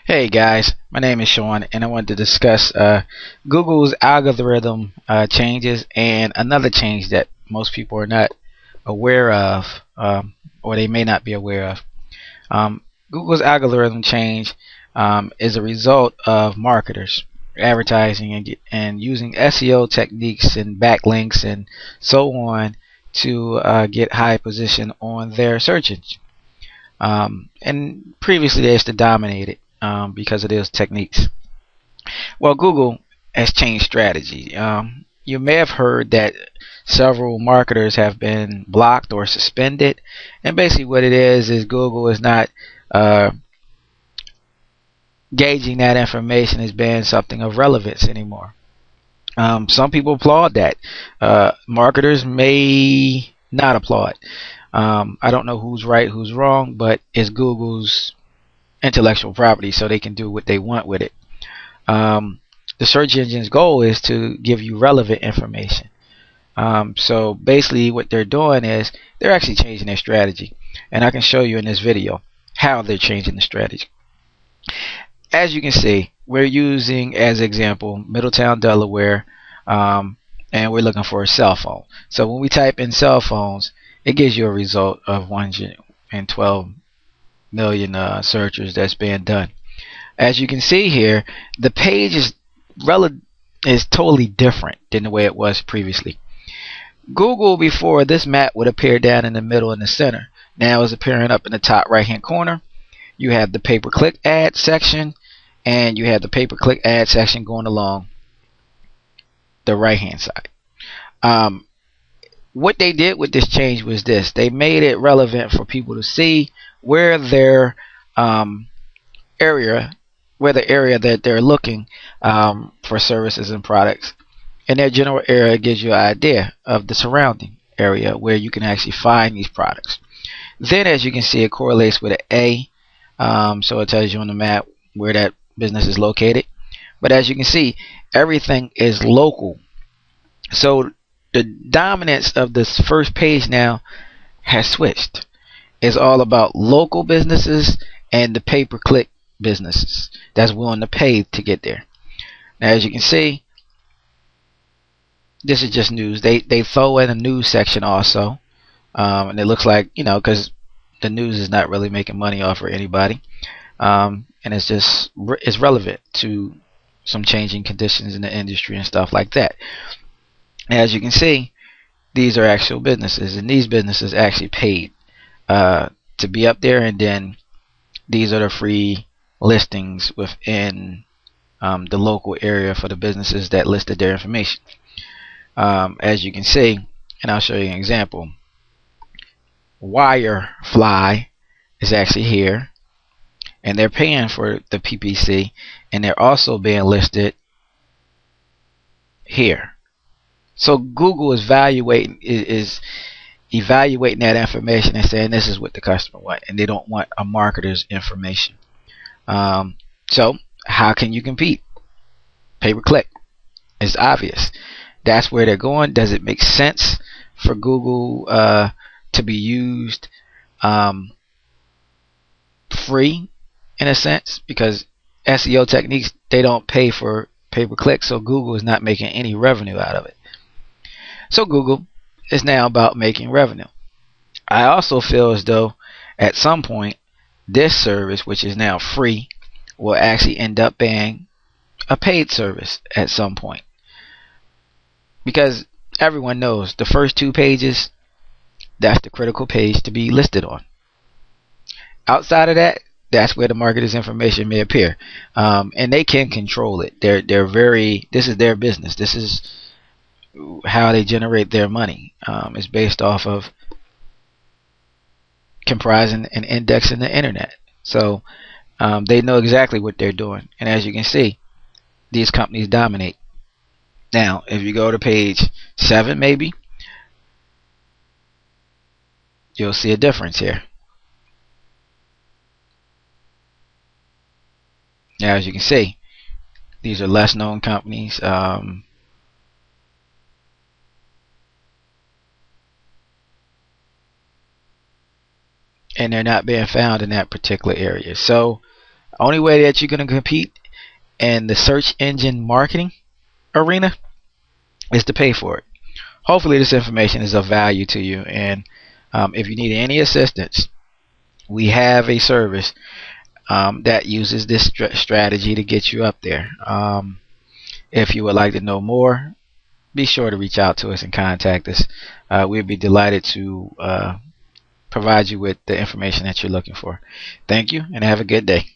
Hey guys, my name is Sean, and I wanted to discuss Google's algorithm changes and another change that most people are not aware of, or they may not be aware of. Um, Google's algorithm change is a result of marketers advertising and using SEO techniques and backlinks and so on to get high position on their search engine. And previously they used to dominate it because of those techniques. Well, Google has changed strategy. You may have heard that several marketers have been blocked or suspended, and basically what it is Google is not uh, gauging that information as being something of relevance anymore. Some people applaud that. Marketers may not applaud. I don't know who's right, who's wrong, but it's Google's intellectual property, so they can do what they want with it. The search engine's goal is to give you relevant information. So basically what they're doing is they're actually changing their strategy, and I can show you in this video how they're changing the strategy. As you can see, we're using as example Middletown, Delaware, and we're looking for a cell phone. So when we type in cell phones, it gives you a result of 112 million searches that's being done. As you can see here, the page is totally different than the way it was previously. Google before, this map would appear down in the middle in the center. Now it's appearing up in the top right hand corner. You have the pay-per-click ad section, and you have the pay-per-click ad section going along the right hand side. What they did with this change was this: they made it relevant for people to see where their area where the area that they're looking for services and products. And their general area gives you an idea of the surrounding area where you can actually find these products. Then, as you can see, it correlates with an A, so it tells you on the map where that business is located. But as you can see, everything is local. So the dominance of this first page now has switched. It's all about local businesses and the pay-per-click businesses that's willing to pay to get there. Now, as you can see, this is just news. They throw in a news section also, and it looks like, because the news is not really making money off for anybody, and it's relevant to some changing conditions in the industry and stuff like that. As you can see, these are actual businesses, and these businesses actually paid to be up there, and then these are the free listings within the local area for the businesses that listed their information. As you can see, and I'll show you an example, Wirefly is actually here, and they're paying for the PPC, and they're also being listed here. So Google is evaluating that information and saying this is what the customer wants, and they don't want a marketer's information. So how can you compete? Pay-per-click. It's obvious. That's where they're going. Does it make sense for Google to be used free in a sense? Because SEO techniques, they don't pay for pay-per-click, so Google is not making any revenue out of it. So Google is now about making revenue. I also feel as though at some point this service, which is now free, will actually end up being a paid service at some point. Because everyone knows the first two pages, that's the critical page to be listed on. Outside of that, that's where the marketer's information may appear, and they can control it. This is their business. This is how they generate their money. It's based off of comprising and indexing the internet. So they know exactly what they're doing, and as you can see, these companies dominate. Now, if you go to page 7, maybe, you'll see a difference here. Now, as you can see, these are less known companies. And they're not being found in that particular area. So Only way that you're going to compete in the search engine marketing arena is to pay for it. Hopefully this information is of value to you, and if you need any assistance, we have a service that uses this strategy to get you up there. If you would like to know more, be sure to reach out to us and contact us. We'd be delighted to provide you with the information that you're looking for. Thank you, and have a good day.